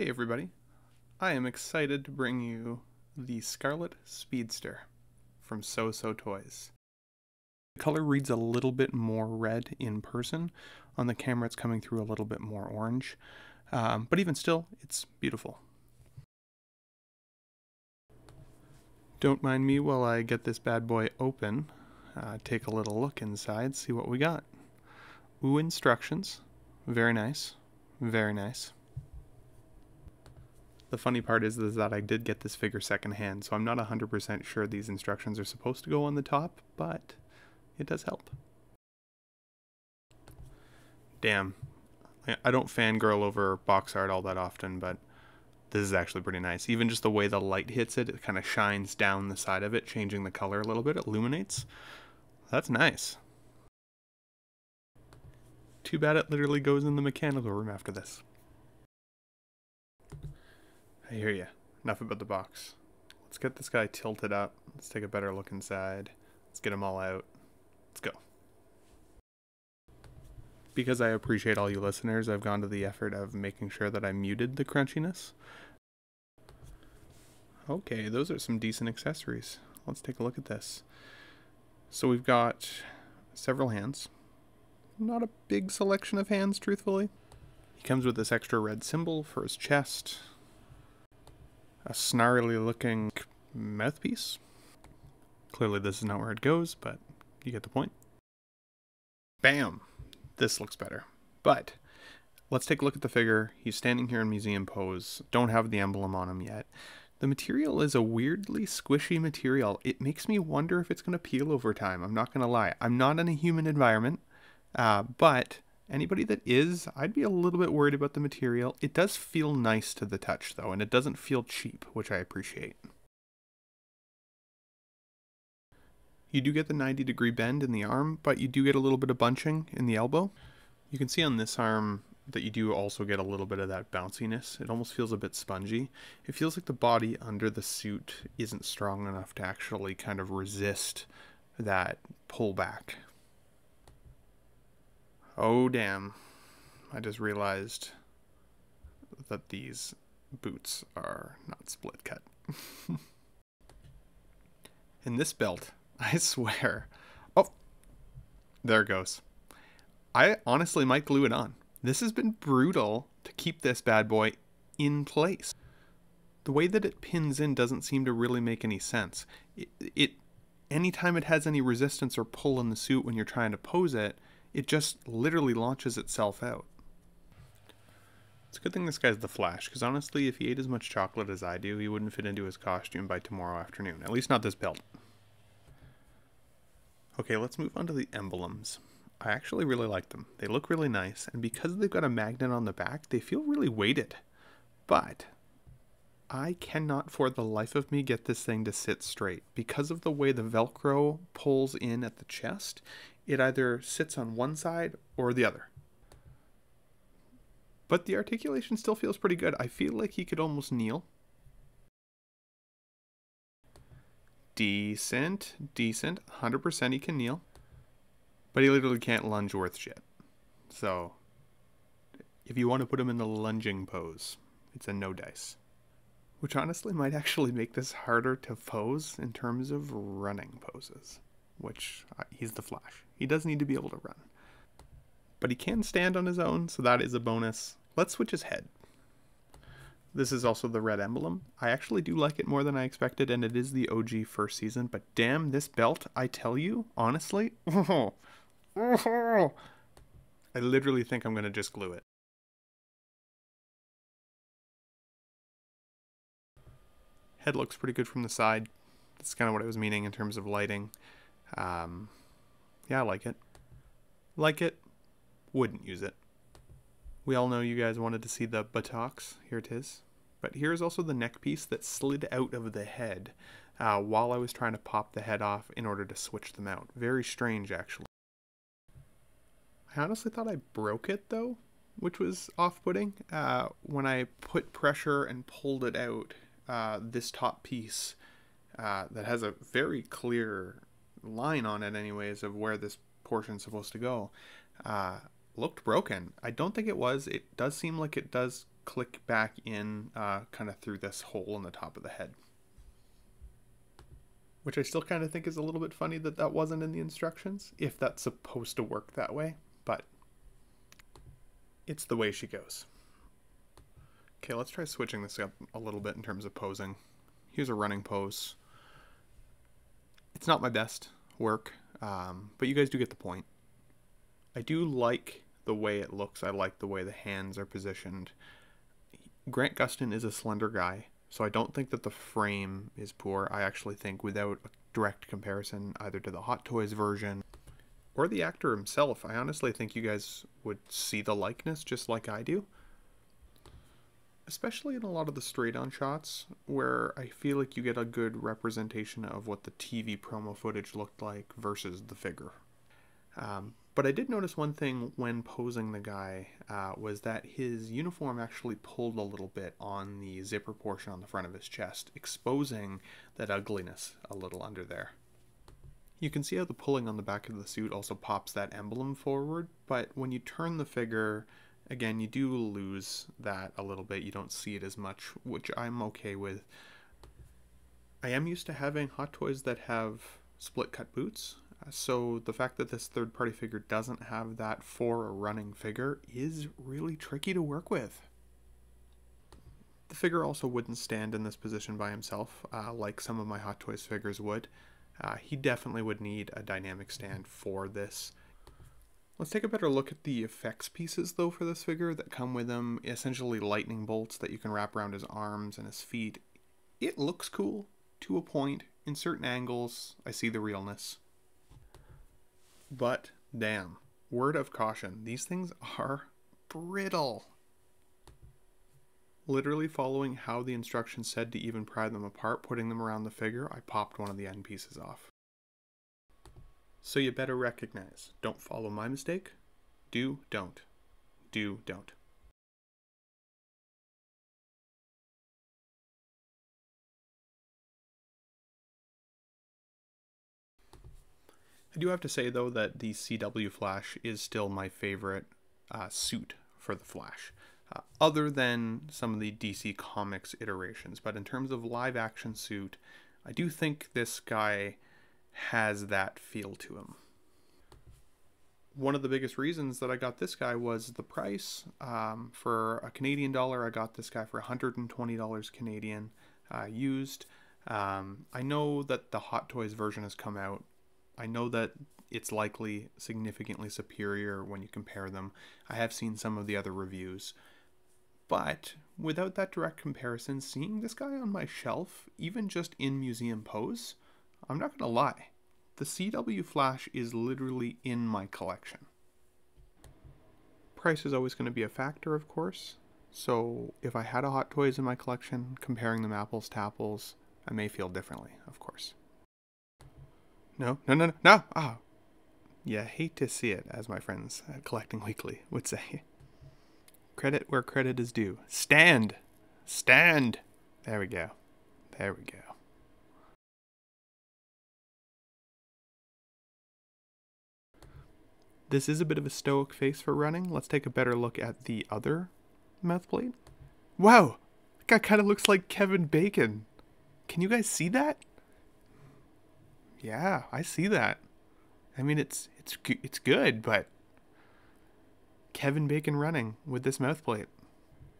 Hey everybody, I am excited to bring you the Scarlet Speedster from SooSoo Toys. The color reads a little bit more red in person. On the camera it's coming through a little bit more orange, but even still, it's beautiful. Don't mind me while I get this bad boy open, take a little look inside, see what we got. Ooh, instructions. Very nice. Very nice. The funny part is that I did get this figure secondhand, so I'm not 100% sure these instructions are supposed to go on the top, but it does help. Damn. I don't fangirl over box art all that often, but this is actually pretty nice. Even just the way the light hits it, it kind of shines down the side of it, changing the color a little bit, it illuminates. That's nice. Too bad it literally goes in the mechanical room after this. I hear ya. Enough about the box. Let's get this guy tilted up. Let's take a better look inside. Let's get them all out. Let's go. Because I appreciate all you listeners, I've gone to the effort of making sure that I muted the crunchiness. Okay, those are some decent accessories. Let's take a look at this. So we've got several hands. Not a big selection of hands, truthfully. He comes with this extra red symbol for his chest. A snarly looking mouthpiece. Clearly this is not where it goes, but you get the point. Bam! This looks better. But let's take a look at the figure. He's standing here in museum pose. Don't have the emblem on him yet. The material is a weirdly squishy material. It makes me wonder if it's going to peel over time. I'm not going to lie. I'm not in a human environment, but anybody that is, I'd be a little bit worried about the material. It does feel nice to the touch though, and it doesn't feel cheap, which I appreciate. You do get the 90-degree bend in the arm, but you do get a little bit of bunching in the elbow. You can see on this arm that you do also get a little bit of that bounciness. It almost feels a bit spongy. It feels like the body under the suit isn't strong enough to actually kind of resist that pullback. Oh damn, I just realized that these boots are not split cut. And this belt, I swear, oh, there it goes. I honestly might glue it on. This has been brutal to keep this bad boy in place. The way that it pins in doesn't seem to really make any sense. Anytime it has any resistance or pull in the suit when you're trying to pose it, it just literally launches itself out. It's a good thing this guy's the Flash, because honestly, if he ate as much chocolate as I do, he wouldn't fit into his costume by tomorrow afternoon. At least not this belt. Okay, let's move on to the emblems. I actually really like them. They look really nice, and because they've got a magnet on the back, they feel really weighted. But I cannot for the life of me get this thing to sit straight. Because of the way the Velcro pulls in at the chest, it either sits on one side or the other. But the articulation still feels pretty good. I feel like he could almost kneel. Decent. 100% he can kneel. But he literally can't lunge worth shit. So, if you want to put him in the lunging pose, it's a no dice. Which honestly might actually make this harder to pose in terms of running poses. Which, he's the Flash. He does need to be able to run. But he can stand on his own, so that is a bonus. Let's switch his head. This is also the red emblem. I actually do like it more than I expected, and it is the OG first season, but damn, this belt, I tell you, honestly, I literally think I'm going to just glue it. Head looks pretty good from the side. That's kind of what I was meaning in terms of lighting. Yeah, I like it. Like it. Wouldn't use it. We all know you guys wanted to see the buttocks. Here it is. But here's also the neck piece that slid out of the head while I was trying to pop the head off in order to switch them out. Very strange, actually. I honestly thought I broke it, though, which was off-putting. When I put pressure and pulled it out, this top piece that has a very clear line on it anyways of where this portion's supposed to go, looked broken. I don't think it was. It does seem like it does click back in kind of through this hole in the top of the head. Which I still kind of think is a little bit funny that that wasn't in the instructions, if that's supposed to work that way, but it's the way she goes. Okay, let's try switching this up a little bit in terms of posing. Here's a running pose. It's not my best work, but you guys do get the point. I do like the way it looks. I like the way the hands are positioned. Grant Gustin is a slender guy, so I don't think that the frame is poor. I actually think, without a direct comparison either to the Hot Toys version or the actor himself, I honestly think you guys would see the likeness just like I do. Especially in a lot of the straight-on shots, where I feel like you get a good representation of what the TV promo footage looked like versus the figure. But I did notice one thing when posing the guy, was that his uniform actually pulled a little bit on the zipper portion on the front of his chest, exposing that ugliness a little under there. You can see how the pulling on the back of the suit also pops that emblem forward, but when you turn the figure, again, you do lose that a little bit. You don't see it as much, which I'm okay with. I am used to having Hot Toys that have split cut boots, so the fact that this third-party figure doesn't have that for a running figure is really tricky to work with. The figure also wouldn't stand in this position by himself, like some of my Hot Toys figures would. He definitely would need a dynamic stand for this. Let's take a better look at the effects pieces, though, for this figure that come with him. Essentially lightning bolts that you can wrap around his arms and his feet. It looks cool, to a point. In certain angles, I see the realness. But, damn, word of caution, these things are brittle. Literally following how the instructions said to even pry them apart, putting them around the figure, I popped one of the end pieces off. So you better recognize, don't follow my mistake, do, don't. Do, don't. I do have to say, though, that the CW Flash is still my favorite suit for the Flash, other than some of the DC Comics iterations. But in terms of live action suit, I do think this guy has that feel to him. One of the biggest reasons that I got this guy was the price. For a Canadian dollar, I got this guy for $120 Canadian used. I know that the Hot Toys version has come out. I know that it's likely significantly superior when you compare them. I have seen some of the other reviews. But without that direct comparison, seeing this guy on my shelf, even just in museum pose, I'm not going to lie. The CW Flash is literally in my collection. Price is always going to be a factor, of course. So if I had a Hot Toys in my collection, comparing them apples to apples, I may feel differently, of course. No. Ah, you hate to see it, as my friends at Collecting Weekly would say. Credit where credit is due. Stand! Stand! There we go. There we go. This is a bit of a stoic face for running. Let's take a better look at the other mouth plate. Wow! That guy kind of looks like Kevin Bacon. Can you guys see that? Yeah, I see that. I mean, it's good, but Kevin Bacon running with this mouth plate.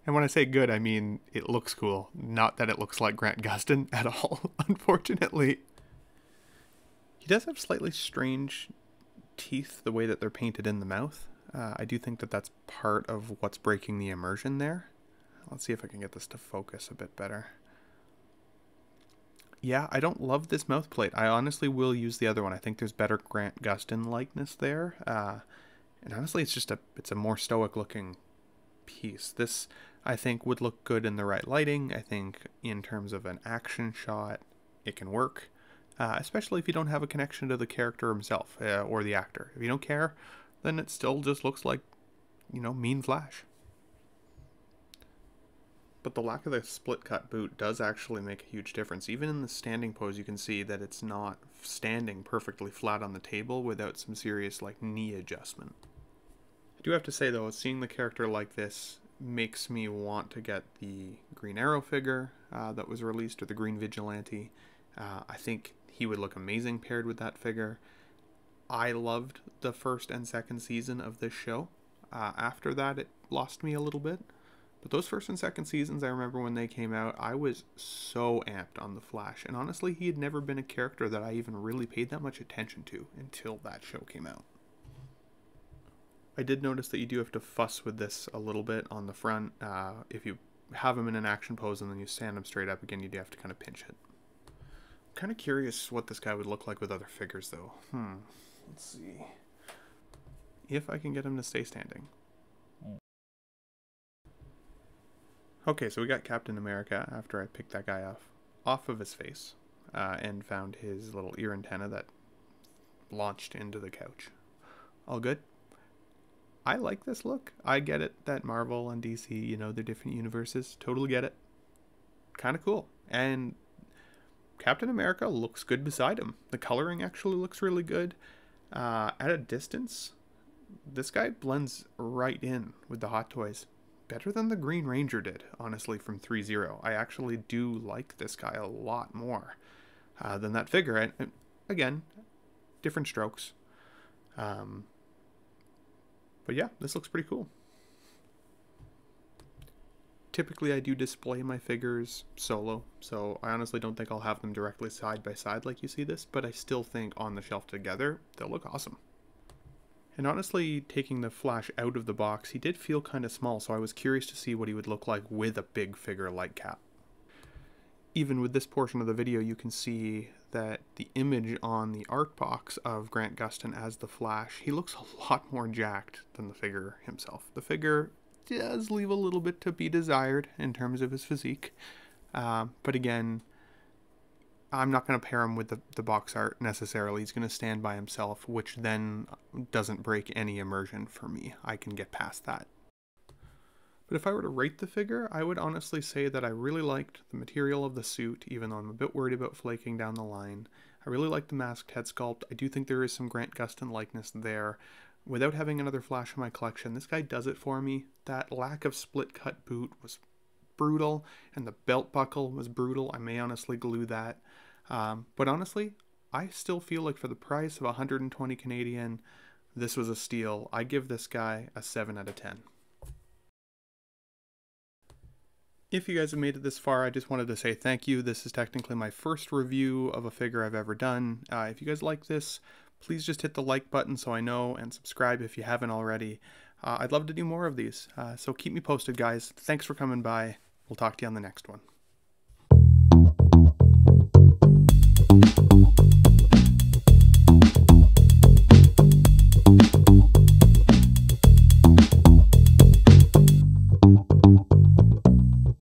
And when I say good, I mean it looks cool. Not that it looks like Grant Gustin at all, unfortunately. He does have slightly strange teeth, the way that they're painted in the mouth. I do think that that's part of what's breaking the immersion there. Let's see if I can get this to focus a bit better. Yeah, I don't love this mouth plate. I honestly will use the other one. I think there's better Grant Gustin likeness there. And honestly, it's a more stoic looking piece. This, I think, would look good in the right lighting. I think in terms of an action shot, it can work. Especially if you don't have a connection to the character himself or the actor. If you don't care, then it still just looks like, mean Flash. But the lack of the split cut boot does actually make a huge difference. Even in the standing pose, you can see that it's not standing perfectly flat on the table without some serious knee adjustment. I do have to say, though, seeing the character like this makes me want to get the Green Arrow figure that was released, or the Green Vigilante. I think he would look amazing paired with that figure. I loved the first and second season of this show. After that, it lost me a little bit. But those first and second seasons, I remember when they came out, I was so amped on the Flash. And honestly, he had never been a character that I even really paid that much attention to until that show came out. I did notice that you do have to fuss with this a little bit on the front. If you have him in an action pose and then you stand him straight up again, you do have to kind of pinch it. I'm kind of curious what this guy would look like with other figures, though. Let's see. If I can get him to stay standing. Okay, so we got Captain America after I picked that guy off of his face and found his little ear antenna that launched into the couch. All good? I like this look. I get it that Marvel and DC, you know, they're different universes. Totally get it. Kind of cool. And Captain America looks good beside him. The coloring actually looks really good. At a distance, this guy blends right in with the Hot Toys. Better than the Green Ranger did, honestly, from 3-0. I actually do like this guy a lot more than that figure. And again, different strokes. But yeah, this looks pretty cool. Typically, I do display my figures solo, so I honestly don't think I'll have them directly side by side like you see this, but I still think on the shelf together, they'll look awesome. And honestly, taking the Flash out of the box, he did feel kind of small, so I was curious to see what he would look like with a big figure like Cap. Even with this portion of the video, you can see that the image on the art box of Grant Gustin as the Flash, he looks a lot more jacked than the figure himself. The figure does leave a little bit to be desired in terms of his physique, but again, I'm not going to pair him with the box art necessarily. He's going to stand by himself, which then doesn't break any immersion for me. I can get past that. But if I were to rate the figure, I would honestly say that I really liked the material of the suit, even though I'm a bit worried about flaking down the line. I really liked the masked head sculpt. I do think there is some Grant Gustin likeness there. Without having another Flash in my collection, this guy does it for me. That lack of split cut boot was brutal, and the belt buckle was brutal. I may honestly glue that. But honestly, I still feel like for the price of 120 Canadian, this was a steal. I give this guy a 7 out of 10. If you guys have made it this far, I just wanted to say thank you. This is technically my first review of a figure I've ever done. If you guys like this, please just hit the like button so I know, and subscribe if you haven't already. I'd love to do more of these, so keep me posted, guys. Thanks for coming by. We'll talk to you on the next one.